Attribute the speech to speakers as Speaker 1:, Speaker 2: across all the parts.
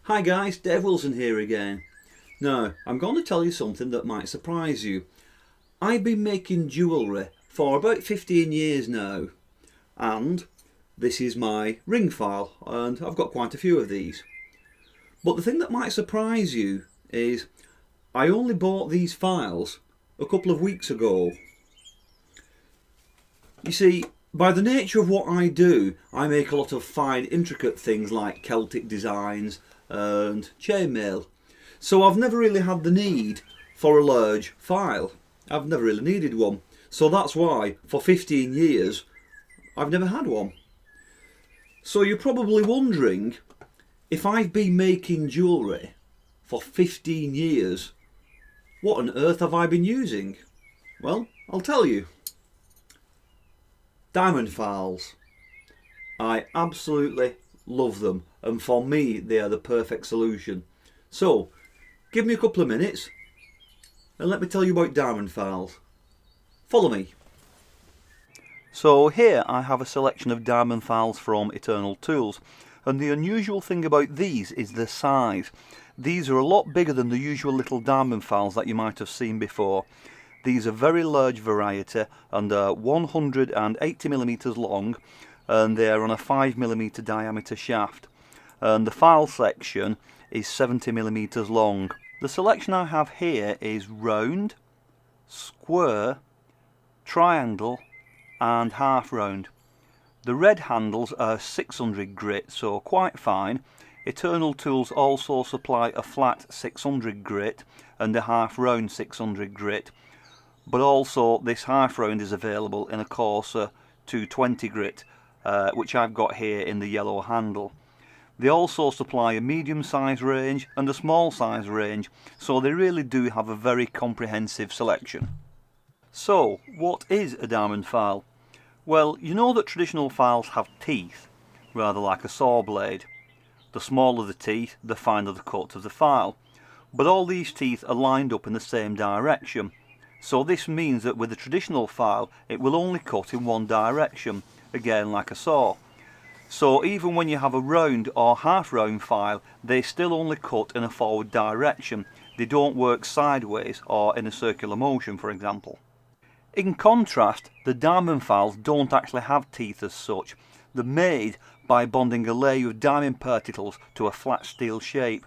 Speaker 1: Hi guys, Dave Wilson here again. Now, I'm going to tell you something that might surprise you. I've been making jewellery for about 15 years now, and this is my ring file, and I've got quite a few of these. But the thing that might surprise you is I only bought these files a couple of weeks ago. You see, by the nature of what I do, I make a lot of fine, intricate things like Celtic designs and chainmail. So I've never really had the need for a large file. I've never really needed one. So that's why, for 15 years, I've never had one. So you're probably wondering, if I've been making jewellery for 15 years, what on earth have I been using? Well, I'll tell you. Diamond files. I absolutely love them, and for me they are the perfect solution. So give me a couple of minutes and let me tell you about diamond files. Follow me. So here I have a selection of diamond files from Eternal Tools, and the unusual thing about these is the size. These are a lot bigger than the usual little diamond files that you might have seen before. These are very large variety and are 180mm long, and they are on a 5mm diameter shaft, and the file section is 70mm long. The selection I have here is round, square, triangle and half round. The red handles are 600 grit, so quite fine. Eternal Tools also supply a flat 600 grit and a half round 600 grit, but also this half round is available in a coarser 220 grit, which I've got here in the yellow handle. They also supply a medium size range and a small size range, so they really do have a very comprehensive selection. So, what is a diamond file? Well, you know that traditional files have teeth, rather like a saw blade. The smaller the teeth, the finer the cut of the file. But all these teeth are lined up in the same direction. So this means that with a traditional file, it will only cut in one direction, again like a saw. So even when you have a round or half round file, they still only cut in a forward direction. They don't work sideways or in a circular motion, for example. In contrast, the diamond files don't actually have teeth as such. They're made by bonding a layer of diamond particles to a flat steel shape.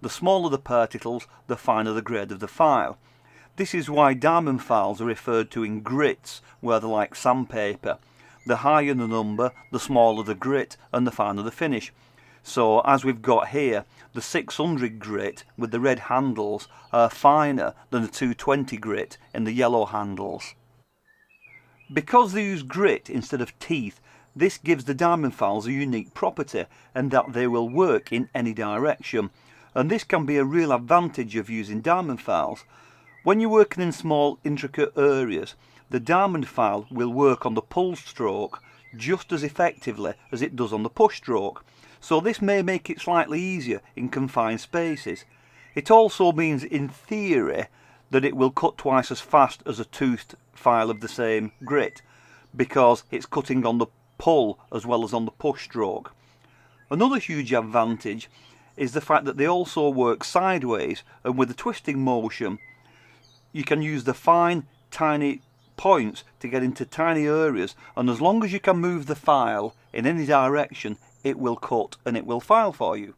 Speaker 1: The smaller the particles, the finer the grade of the file. This is why diamond files are referred to in grits, where they're like sandpaper. The higher the number, the smaller the grit and the finer the finish. So as we've got here, the 600 grit with the red handles are finer than the 220 grit in the yellow handles. Because they use grit instead of teeth, this gives the diamond files a unique property, and that they will work in any direction. And this can be a real advantage of using diamond files. When you're working in small intricate areas, the diamond file will work on the pull stroke just as effectively as it does on the push stroke. So this may make it slightly easier in confined spaces. It also means in theory that it will cut twice as fast as a toothed file of the same grit, because it's cutting on the pull as well as on the push stroke. Another huge advantage is the fact that they also work sideways, and with the twisting motion you can use the fine tiny points to get into tiny areas, and as long as you can move the file in any direction, it will cut and it will file for you.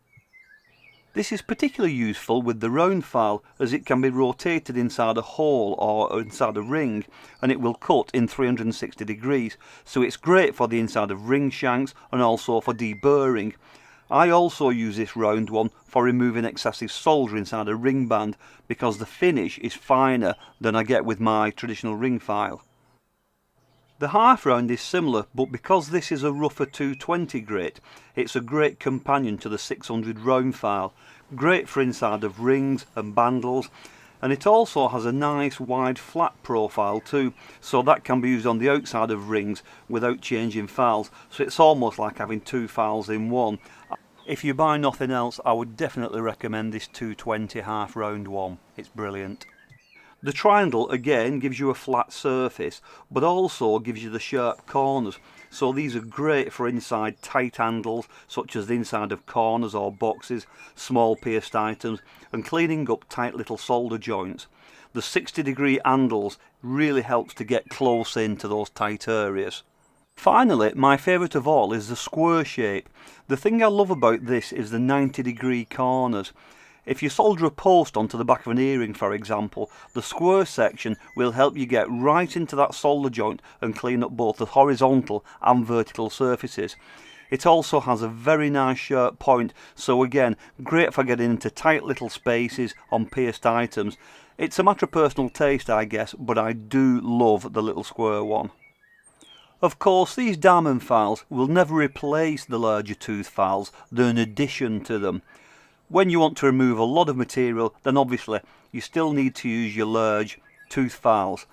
Speaker 1: This is particularly useful with the round file, as it can be rotated inside a hole or inside a ring, and it will cut in 360 degrees, so it's great for the inside of ring shanks and also for deburring. I also use this round one for removing excessive solder inside a ring band, because the finish is finer than I get with my traditional ring file. The half round is similar, but because this is a rougher 220 grit, it's a great companion to the 600 round file, great for inside of rings and bandles, and it also has a nice wide flat profile too, so that can be used on the outside of rings without changing files, so it's almost like having two files in one. If you buy nothing else, I would definitely recommend this 220 half round one. It's brilliant. The triangle again gives you a flat surface, but also gives you the sharp corners. So these are great for inside tight handles, such as the inside of corners or boxes, small pierced items, and cleaning up tight little solder joints. The 60-degree handles really helps to get close into those tight areas. Finally, my favourite of all is the square shape. The thing I love about this is the 90-degree corners. If you solder a post onto the back of an earring, for example, the square section will help you get right into that solder joint and clean up both the horizontal and vertical surfaces. It also has a very nice sharp point, so again, great for getting into tight little spaces on pierced items. It's a matter of personal taste, I guess, but I do love the little square one. Of course, these diamond files will never replace the larger tooth files, they're an addition to them. When you want to remove a lot of material, then obviously you still need to use your large tooth files.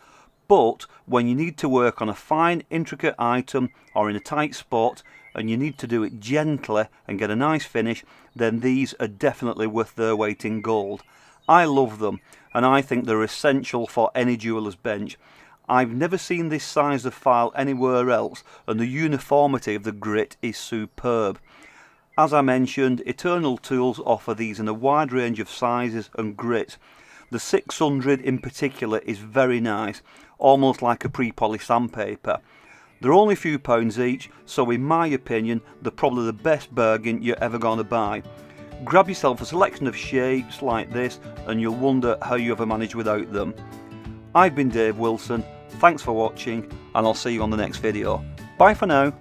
Speaker 1: But when you need to work on a fine, intricate item or in a tight spot, and you need to do it gently and get a nice finish, then these are definitely worth their weight in gold. I love them, and I think they're essential for any jeweller's bench. I've never seen this size of file anywhere else, and the uniformity of the grit is superb. As I mentioned, Eternal Tools offer these in a wide range of sizes and grits. The 600 in particular is very nice, almost like a pre-polished sandpaper. They're only a few pounds each, so in my opinion, they're probably the best bargain you're ever going to buy. Grab yourself a selection of shapes like this and you'll wonder how you ever manage without them. I've been Dave Wilson, thanks for watching, and I'll see you on the next video. Bye for now.